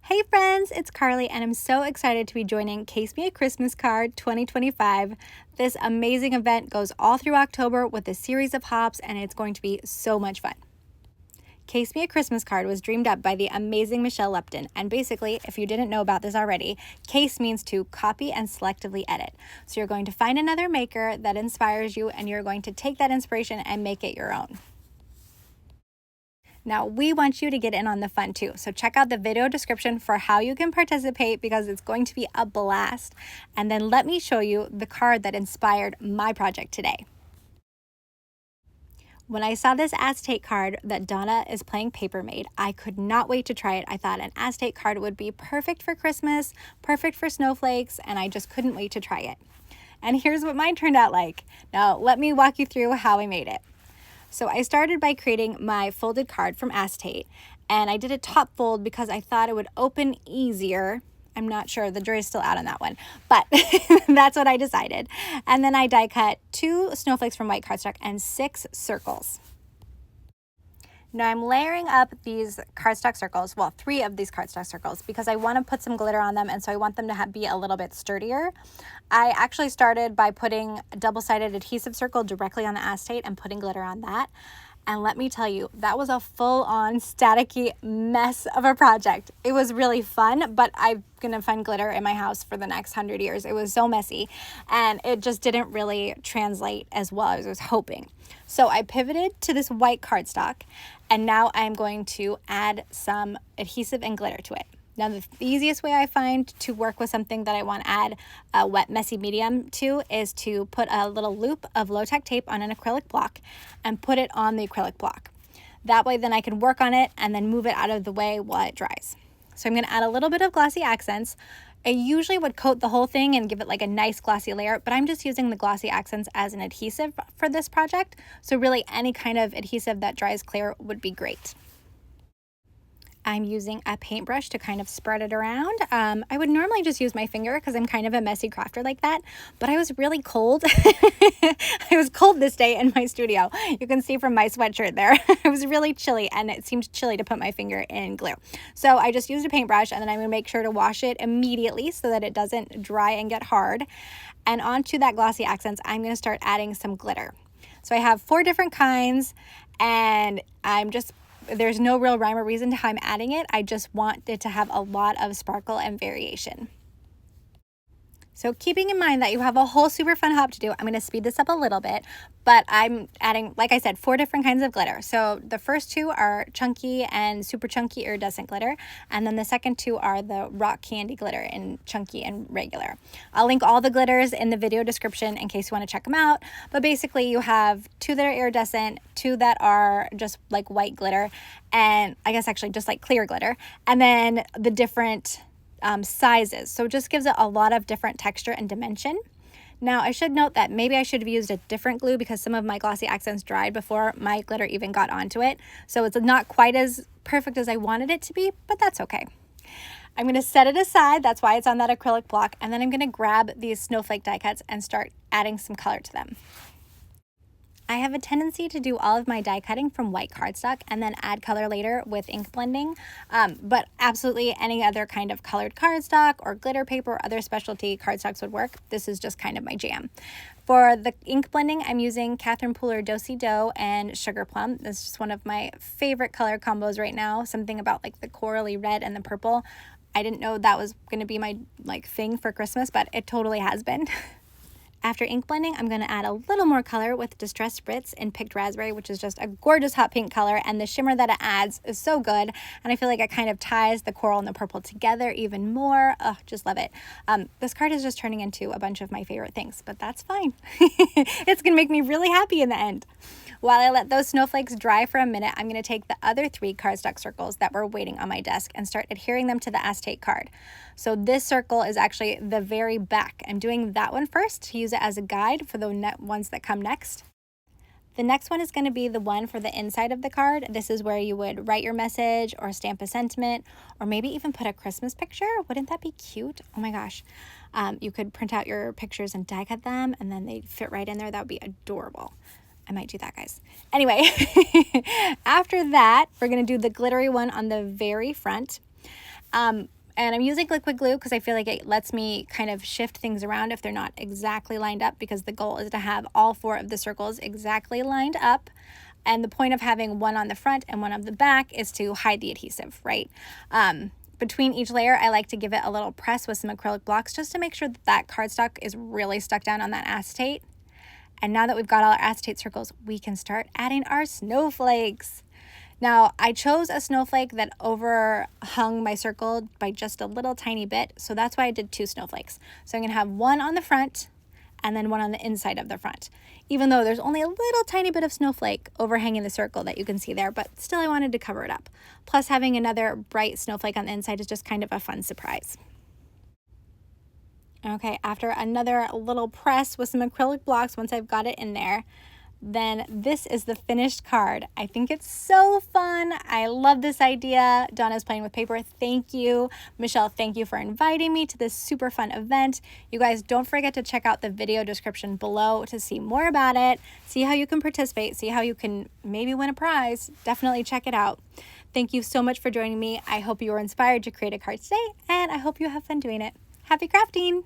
Hey friends, it's Carly and I'm so excited to be joining Case Me a Christmas Card 2025. This amazing event goes all through October with a series of hops and it's going to be so much fun. Case Me a Christmas Card was dreamed up by the amazing Michelle Lupton, and basically, if you didn't know about this already, case means to copy and selectively edit. So you're going to find another maker that inspires you and you're going to take that inspiration and make it your own. Now, we want you to get in on the fun too, so check out the video description for how you can participate because it's going to be a blast. And then let me show you the card that inspired my project today. When I saw this Acetate card that Donna is playing Paper Made, I could not wait to try it. I thought an Acetate card would be perfect for Christmas, perfect for snowflakes, and I just couldn't wait to try it. And here's what mine turned out like. Now, let me walk you through how I made it. So I started by creating my folded card from Acetate, and I did a top fold because I thought it would open easier. I'm not sure, the jury's still out on that one, but that's what I decided. And then I die cut 2 snowflakes from white cardstock and 6 circles. Now I'm layering up these cardstock circles, well, 3 of these cardstock circles, because I want to put some glitter on them, and so I want them to be a little bit sturdier. I actually started by putting a double-sided adhesive circle directly on the acetate and putting glitter on that. And let me tell you, that was a full-on staticky mess of a project. It was really fun, but I'm gonna find glitter in my house for the next 100 years. It was so messy, and it just didn't really translate as well as I was hoping. So I pivoted to this white cardstock, and now I'm going to add some adhesive and glitter to it. Now, the easiest way I find to work with something that I want to add a wet, messy medium to is to put a little loop of low-tech tape on an acrylic block and put it on the acrylic block. That way, then I can work on it and then move it out of the way while it dries. So I'm going to add a little bit of glossy accents. I usually would coat the whole thing and give it like a nice glossy layer, but I'm just using the glossy accents as an adhesive for this project. So really, any kind of adhesive that dries clear would be great. I'm using a paintbrush to kind of spread it around. I would normally just use my finger because I'm kind of a messy crafter like that, but I was really cold. I was cold this day in my studio. You can see from my sweatshirt there. It was really chilly and it seemed chilly to put my finger in glue. So I just used a paintbrush, and then I'm gonna make sure to wash it immediately so that it doesn't dry and get hard. And onto that glossy accents, I'm gonna start adding some glitter. So I have 4 different kinds, and there's no real rhyme or reason to how I'm adding it. I just want it to have a lot of sparkle and variation. So keeping in mind that you have a whole super fun hop to do, I'm going to speed this up a little bit, but I'm adding, like I said, 4 different kinds of glitter. So the first 2 are chunky and super chunky iridescent glitter, and then the second 2 are the rock candy glitter in chunky and regular. I'll link all the glitters in the video description in case you want to check them out, but basically you have 2 that are iridescent, 2 that are just like white glitter, and I guess actually just like clear glitter, and then the different sizes. So it just gives it a lot of different texture and dimension. Now, I should note that maybe I should have used a different glue because some of my glossy accents dried before my glitter even got onto it. So it's not quite as perfect as I wanted it to be, but that's okay. I'm going to set it aside. That's why it's on that acrylic block. And then I'm going to grab these snowflake die cuts and start adding some color to them. I have a tendency to do all of my die cutting from white cardstock and then add color later with ink blending, but absolutely any other kind of colored cardstock or glitter paper or other specialty cardstocks would work. This is just kind of my jam. For the ink blending, I'm using Catherine Pooler Do-Si-Do and Sugar Plum. This is just one of my favorite color combos right now, something about like the corally red and the purple. I didn't know that was going to be my thing for Christmas, but it totally has been. After ink blending, I'm going to add a little more color with Distressed Spritz in Picked Raspberry, which is just a gorgeous hot pink color, and the shimmer that it adds is so good, and I feel like it kind of ties the coral and the purple together even more. Oh, just love it. This card is just turning into a bunch of my favorite things, but that's fine. It's going to make me really happy in the end. While I let those snowflakes dry for a minute, I'm going to take the other 3 cardstock circles that were waiting on my desk and start adhering them to the acetate card. So this circle is actually the very back. I'm doing that one first to use it as a guide for the ones that come next. The next one is going to be the one for the inside of the card. This is where you would write your message or stamp a sentiment or maybe even put a Christmas picture. Wouldn't that be cute? Oh my gosh. You could print out your pictures and die cut them and then they'd fit right in there. That would be adorable. I might do that, guys. Anyway, after that, we're going to do the glittery one on the very front. And I'm using liquid glue because I feel like it lets me kind of shift things around if they're not exactly lined up, because the goal is to have all 4 of the circles exactly lined up. And the point of having one on the front and one on the back is to hide the adhesive, right? Between each layer, I like to give it a little press with some acrylic blocks just to make sure that that cardstock is really stuck down on that acetate. And now that we've got all our acetate circles, we can start adding our snowflakes. Now, I chose a snowflake that overhung my circle by just a little tiny bit, so that's why I did 2 snowflakes. So I'm going to have one on the front and then one on the inside of the front, even though there's only a little tiny bit of snowflake overhanging the circle that you can see there, but still I wanted to cover it up. Plus, having another bright snowflake on the inside is just kind of a fun surprise. Okay, after another little press with some acrylic blocks, once I've got it in there, then this is the finished card. I think it's so fun. I love this idea. Donna's playing with paper. Thank you. Michelle, thank you for inviting me to this super fun event. You guys, don't forget to check out the video description below to see more about it, see how you can participate, see how you can maybe win a prize. Definitely check it out. Thank you so much for joining me. I hope you were inspired to create a card today, and I hope you have fun doing it. Happy crafting!